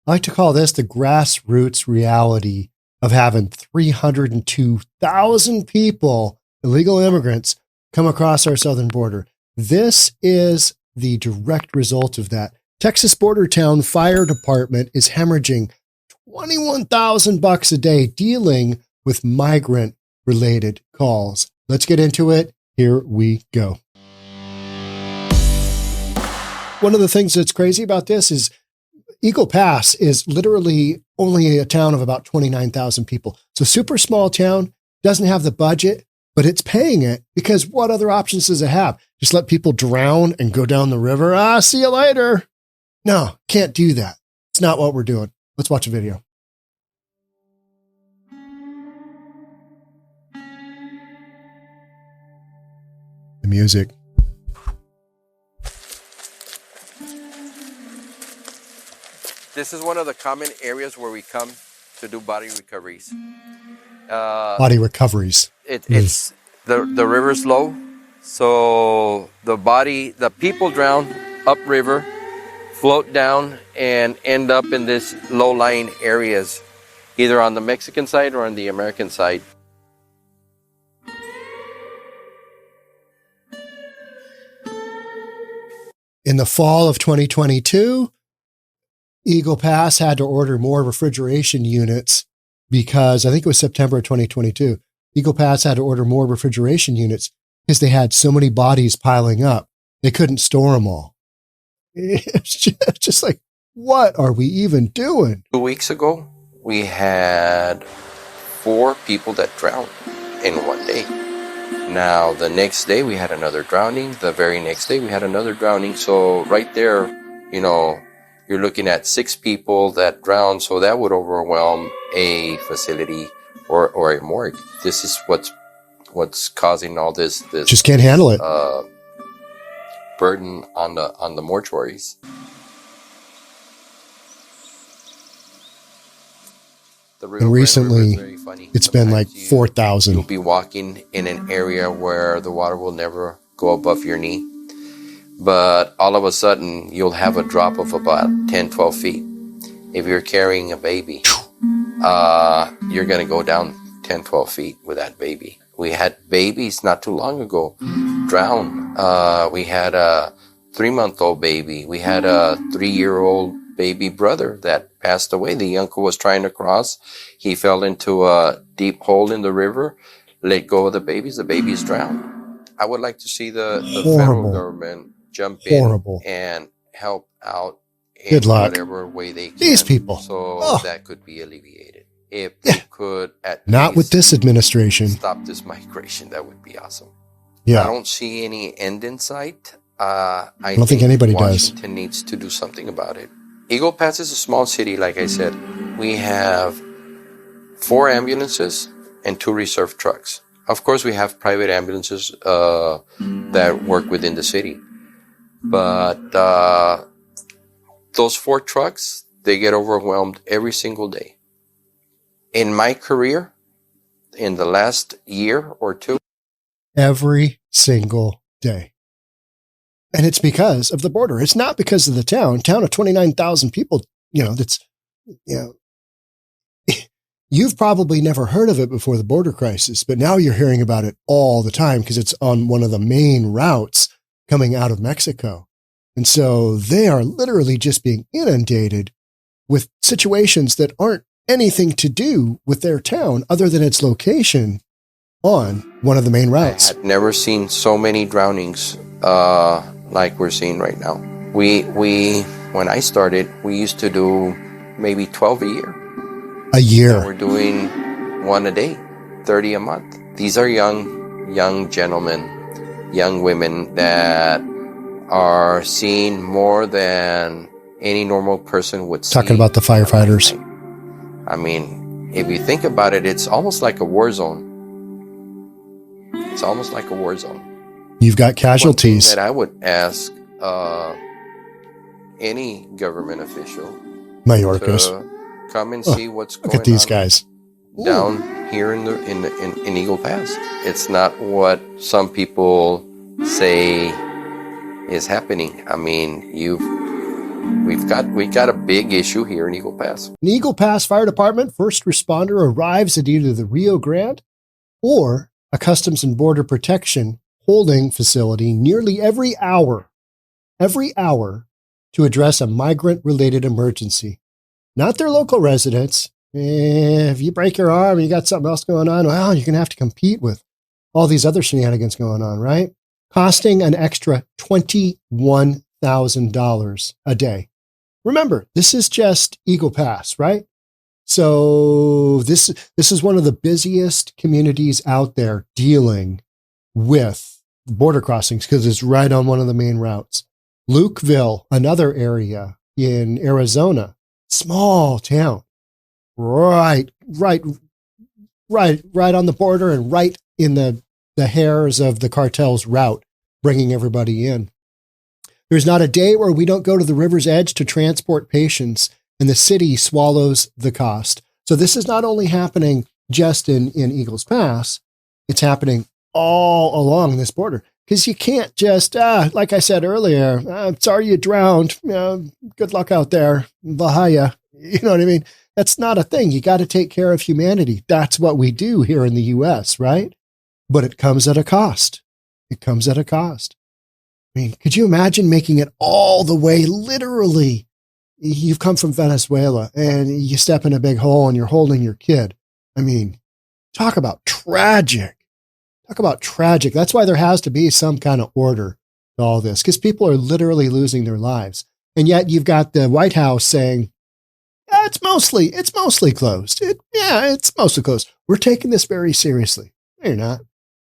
I like to call this the grassroots reality of having 302,000 people, illegal immigrants, come across our southern border. This is the direct result of that. Texas border town fire department is hemorrhaging $21,000 a day dealing with migrant-related calls. Let's get into it. Here we go. One of the things that's crazy about this is Eagle Pass is literally only a town of about 29,000 people. So super small town, doesn't have the budget, but it's paying it because what other options does it have? Just let people drown and go down the river? See you later. No, can't do that. It's not what we're doing. Let's watch a video. The music. This is one of the common areas where we come to do body recoveries. Body recoveries. It's the river's low, so the people drown upriver, float down, and end up in this low-lying areas, either on the Mexican side or on the American side. In the fall of 2022, Eagle Pass had to order more refrigeration units because I think it was September of 2022. Eagle Pass had to order more refrigeration units because they had so many bodies piling up. They couldn't store them all. It's just like, what are we even doing? 2 weeks ago, we had 4 people that drowned in one day. Now, the next day we had another drowning. The very next day we had another drowning. So right there, you're looking at 6 people that drowned, so that would overwhelm a facility or a morgue. This is what's causing all this. Just can't handle it. Burden on the mortuaries. And recently, it's been like 4,000. You'll be walking in an area where the water will never go above your knee. But all of a sudden, you'll have a drop of about 10, 12 feet. If you're carrying a baby, you're going to go down 10, 12 feet with that baby. We had babies not too long ago drown. We had a 3-month-old baby. We had a 3-year-old baby brother that passed away. The uncle was trying to cross. He fell into a deep hole in the river, let go of the babies. The babies drowned. I would like to see the federal government jump in and help out in whatever way they can. These people. So that could be alleviated. If they could not with this administration. Stop this migration, that would be awesome. Yeah. I don't see any end in sight. I don't think anybody Washington needs to do something about it. Eagle Pass is a small city, like I said. We have 4 ambulances and 2 reserve trucks. Of course, we have private ambulances that work within the city. But those 4 trucks, they get overwhelmed every single day. In my career, in the last year or 2. Every single day. And it's because of the border. It's not because of the town of 29,000 people, you've probably never heard of it before the border crisis, but now you're hearing about it all the time because it's on one of the main routes coming out of Mexico. And so they are literally just being inundated with situations that aren't anything to do with their town other than its location on one of the main routes. I had never seen so many drownings like we're seeing right now. We when I started, we used to do maybe 12 a year. A year. Now we're doing 1 a day, 30 a month. These are young gentlemen, young women that are seeing more than any normal person would see. Talking about the firefighters. I mean, if you think about it, it's almost like a war zone. It's almost like a war zone. You've got casualties. One thing that I would ask any government official to come and see what's going on. Look at these guys down here in Eagle Pass. It's not what some people say is happening. I mean, we've got a big issue here in Eagle Pass. An Eagle Pass Fire Department first responder arrives at either the Rio Grande or a Customs and Border Protection holding facility nearly every hour to address a migrant-related emergency. Not their local residents. If you break your arm and you got something else going on, well, you're going to have to compete with all these other shenanigans going on, right? Costing an extra $21,000 a day. Remember, this is just Eagle Pass, right? So this is one of the busiest communities out there dealing with border crossings because it's right on one of the main routes. Lukeville, another area in Arizona, small town, right on the border and right in the hairs of the cartel's route, bringing everybody in. There's not a day where we don't go to the river's edge to transport patients, and the city swallows the cost. So this is not only happening just in Eagles Pass, it's happening all along this border. Because you can't just, like I said earlier, sorry you drowned. Good luck out there. 𝗥𝗘𝗔𝗦𝗢𝗥𝗘𝗏. You know what I mean? That's not a thing. You got to take care of humanity. That's what we do here in the U.S., right? But it comes at a cost. It comes at a cost. I mean, could you imagine making it all the way, literally? You've come from Venezuela and you step in a big hole and you're holding your kid. I mean, talk about tragic. Talk about tragic. That's why there has to be some kind of order to all this, because people are literally losing their lives. And yet you've got the White House saying, it's mostly closed. It's mostly closed. We're taking this very seriously. No, you're not.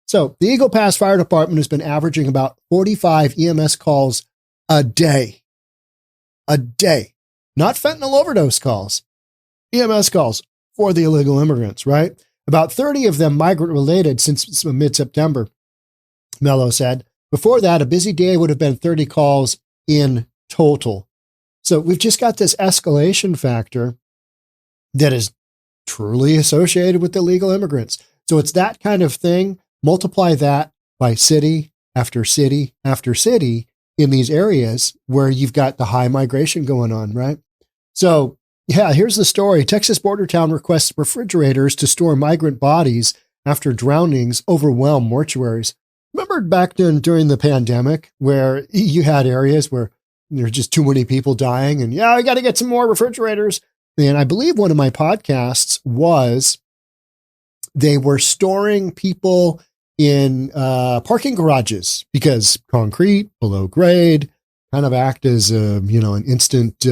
So the Eagle Pass Fire Department has been averaging about 45 EMS calls a day. A day. Not fentanyl overdose calls. EMS calls for the illegal immigrants, right? About 30 of them migrant-related since mid-September, Mello said. Before that, a busy day would have been 30 calls in total. So we've just got this escalation factor that is truly associated with illegal immigrants. So it's that kind of thing. Multiply that by city after city after city in these areas where you've got the high migration going on, right? So yeah, here's the story. Texas border town requests refrigerators to store migrant bodies after drownings overwhelm mortuaries. Remember back during the pandemic where you had areas where there's just too many people dying and I got to get some more refrigerators. And I believe one of my podcasts was they were storing people in parking garages because concrete, below grade, kind of act as an instant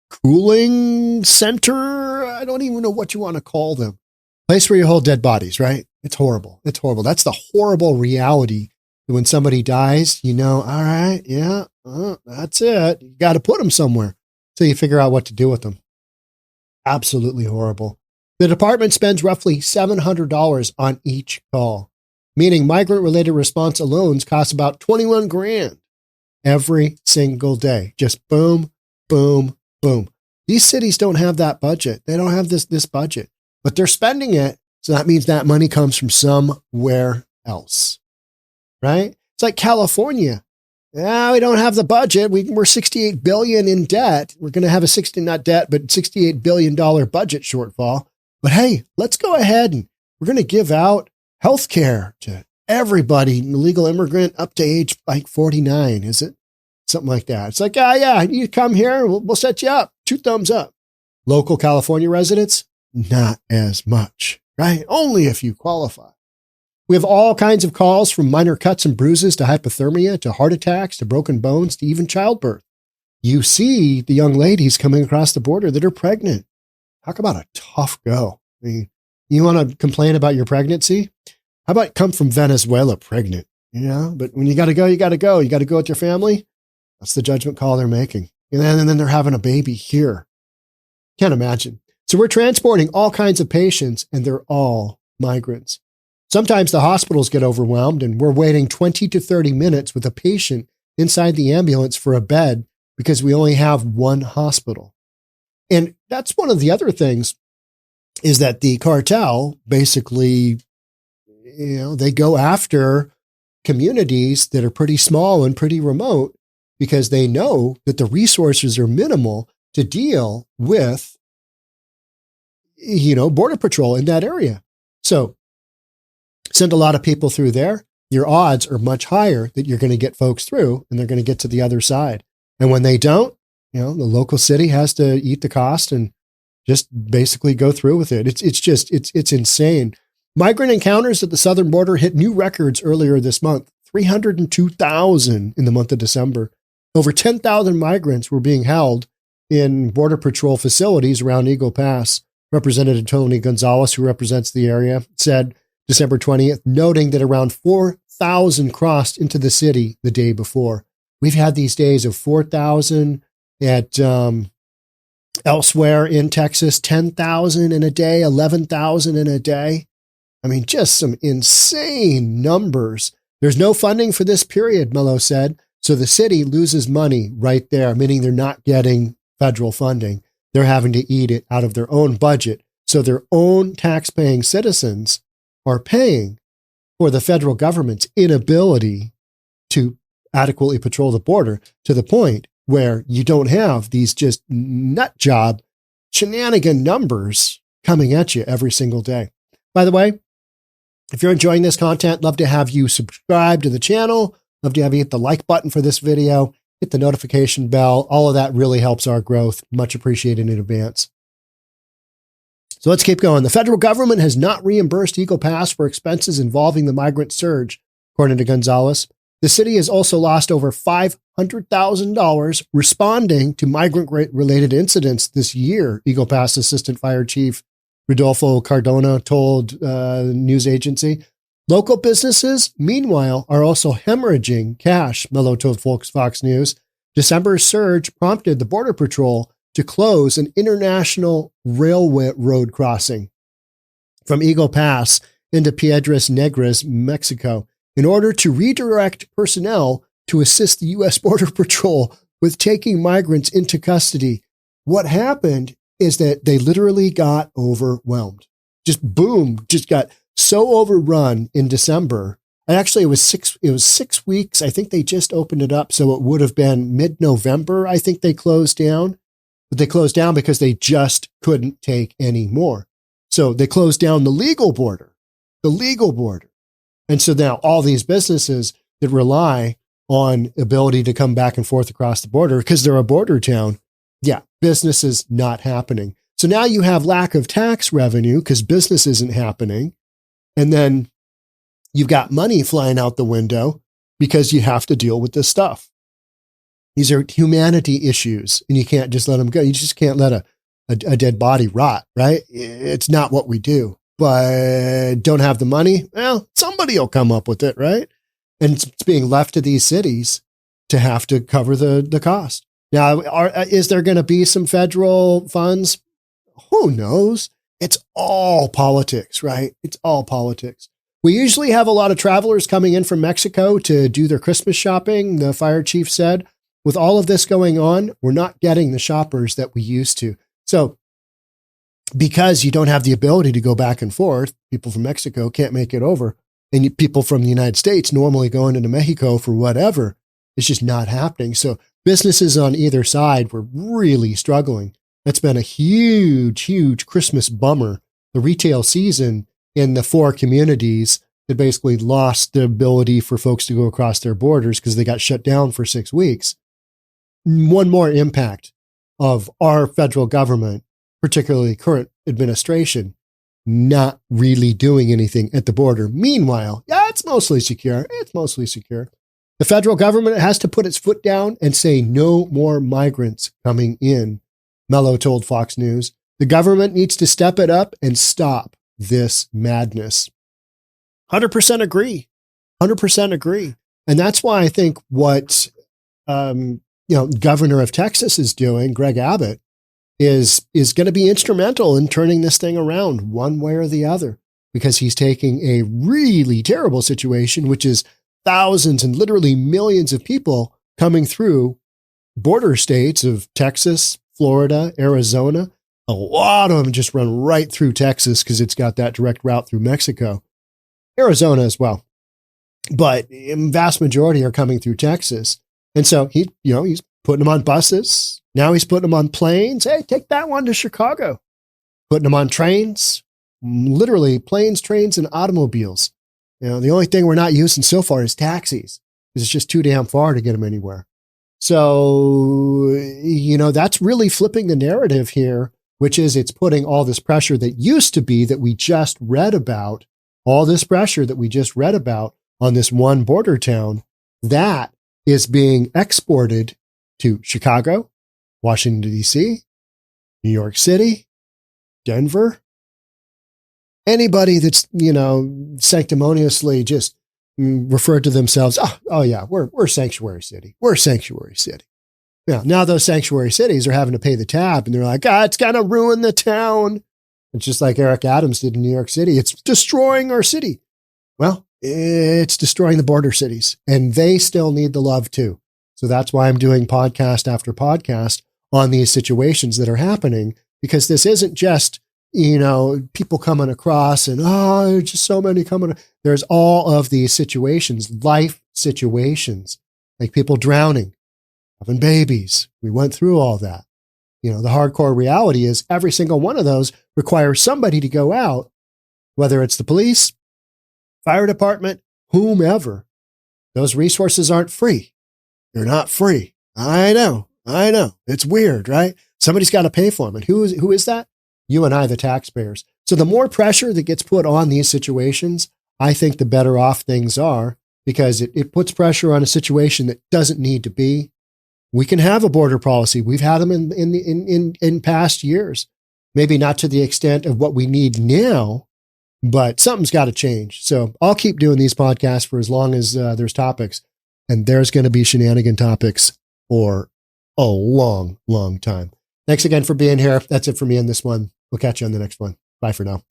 cooling center. I don't even know what you want to call them. Place where you hold dead bodies, right? It's horrible. It's horrible. That's the horrible reality. When somebody dies, all right, that's it. You got to put them somewhere so you figure out what to do with them. Absolutely horrible. The department spends roughly $700 on each call, meaning migrant-related response alone costs about $21,000 every single day. Just boom, boom, boom. These cities don't have that budget. They don't have this budget, but they're spending it. So that means that money comes from somewhere else, right? It's like California. We don't have the budget. We're $68 billion in debt. We're going to have a $68 billion budget shortfall. But hey, let's go ahead and we're going to give out health care to everybody, illegal immigrant up to age like 49, is it? Something like that. It's like, you come here, we'll set you up. 2 thumbs up. Local California residents, not as much, right? Only if you qualify. We have all kinds of calls from minor cuts and bruises to hypothermia, to heart attacks, to broken bones, to even childbirth. You see the young ladies coming across the border that are pregnant. Talk about a tough go. I mean, you want to complain about your pregnancy? How about come from Venezuela pregnant? But when you got to go, you got to go. You got to go with your family. That's the judgment call they're making. And then they're having a baby here. Can't imagine. So we're transporting all kinds of patients and they're all migrants. Sometimes the hospitals get overwhelmed and we're waiting 20 to 30 minutes with a patient inside the ambulance for a bed because we only have one hospital. And that's one of the other things is that the cartel basically, they go after communities that are pretty small and pretty remote because they know that the resources are minimal to deal with, Border Patrol in that area. So send a lot of people through there. Your odds are much higher that you're going to get folks through and they're going to get to the other side. And when they don't, the local city has to eat the cost and just basically go through with it. It's insane. Migrant encounters at the southern border hit new records earlier this month, 302,000 in the month of December. Over 10,000 migrants were being held in Border Patrol facilities around Eagle Pass. Representative Tony Gonzalez, who represents the area, said December 20th, noting that around 4,000 crossed into the city the day before. We've had these days of 4,000 at elsewhere in Texas, 10,000 in a day, 11,000 in a day. I mean, just some insane numbers. There's no funding for this period, 𝗪𝗧 said. So the city loses money right there, meaning they're not getting federal funding. They're having to eat it out of their own budget. So their own tax-paying citizens are paying for the federal government's inability to adequately patrol the border, to the point where you don't have these just nut job shenanigan numbers coming at you every single day. By the way, if you're enjoying this content, love to have you subscribe to the channel. Love to have you hit the like button for this video, hit the notification bell. All of that really helps our growth. Much appreciated in advance. So let's keep going. The federal government has not reimbursed Eagle Pass for expenses involving the migrant surge, according to Gonzalez. The city has also lost over $500,000 responding to migrant-related incidents this year, Eagle Pass Assistant Fire Chief Rodolfo Cardona told the news agency. Local businesses, meanwhile, are also hemorrhaging cash, 𝗪𝗧 told Fox News. December's surge prompted the Border Patrol to close an international railroad crossing from Eagle Pass into Piedras Negras, Mexico, in order to redirect personnel to assist the U.S. Border Patrol with taking migrants into custody. What happened is that they literally got overwhelmed. Just boom, just got so overrun in December. And actually, it was 6 weeks. I think they just opened it up. So it would have been mid-November. I think they closed down, but they closed down because they just couldn't take any more. So they closed down the legal border. And so now all these businesses that rely on ability to come back and forth across the border because they're a border town. Yeah, business is not happening. So now you have lack of tax revenue because business isn't happening. And then you've got money flying out the window because you have to deal with this stuff. These are humanity issues and you can't just let them go. You just can't let a dead body rot, right? It's not what we do, but don't have the money. Well, somebody will come up with it, right? And it's being left to these cities to have to cover the cost. Now, is there going to be some federal funds? Who knows? It's all politics, right? It's all politics. We usually have a lot of travelers coming in from Mexico to do their Christmas shopping, the fire chief said. With all of this going on, we're not getting the shoppers that we used to. So because you don't have the ability to go back and forth, people from Mexico can't make it over. And people from the United States normally going into Mexico for whatever. It's just not happening. So businesses on either side were really struggling. That's been a huge, huge Christmas bummer. The retail season in the 4 communities that basically lost the ability for folks to go across their borders because they got shut down for 6 weeks. One more impact of our federal government, particularly current administration, not really doing anything at the border. Meanwhile, yeah, it's mostly secure. The federal government has to put its foot down and say no more migrants coming in, 𝗪𝗧 told Fox News. The government needs to step it up and stop this madness. 100% agree. 100% agree. And that's why I think what, Governor of Texas is doing, Greg Abbott, is going to be instrumental in turning this thing around one way or the other, because he's taking a really terrible situation, which is thousands and literally millions of people coming through border states of Texas, Florida, Arizona. A lot of them just run right through Texas because it's got that direct route through Mexico. Arizona as well. But a vast majority are coming through Texas. And so he's putting them on buses. Now he's putting them on planes. Hey, take that one to Chicago. Putting them on trains, literally planes, trains, and automobiles. The only thing we're not using so far is taxis, because it's just too damn far to get them anywhere. So, that's really flipping the narrative here, which is it's putting all this pressure that used to be that we just read about, all this pressure that we just read about on this one border town, that is being exported to Chicago, Washington, D.C., New York City, Denver. Anybody that's, sanctimoniously just referred to themselves, oh yeah, we're sanctuary city. We're sanctuary city. Yeah, now those sanctuary cities are having to pay the tab, and they're like, it's going to ruin the town. It's just like Eric Adams did in New York City. It's destroying our city. Well, it's destroying the border cities, and they still need the love too. So that's why I'm doing podcast after podcast on these situations that are happening, because this isn't just, people coming across and, there's just so many coming. There's all of these situations, life situations, like people drowning, having babies. We went through all that. The hardcore reality is every single one of those requires somebody to go out, whether it's the police, fire department, whomever. Those resources aren't free. They're not free. I know. It's weird, right? Somebody's got to pay for them. And who is that? You and I, the taxpayers. So the more pressure that gets put on these situations, I think the better off things are, because it puts pressure on a situation that doesn't need to be. We can have a border policy. We've had them in past years. Maybe not to the extent of what we need now, but something's got to change. So I'll keep doing these podcasts for as long as there's topics. And there's going to be shenanigan topics for a long, long time. Thanks again for being here. That's it for me in this one. We'll catch you on the next one. Bye for now.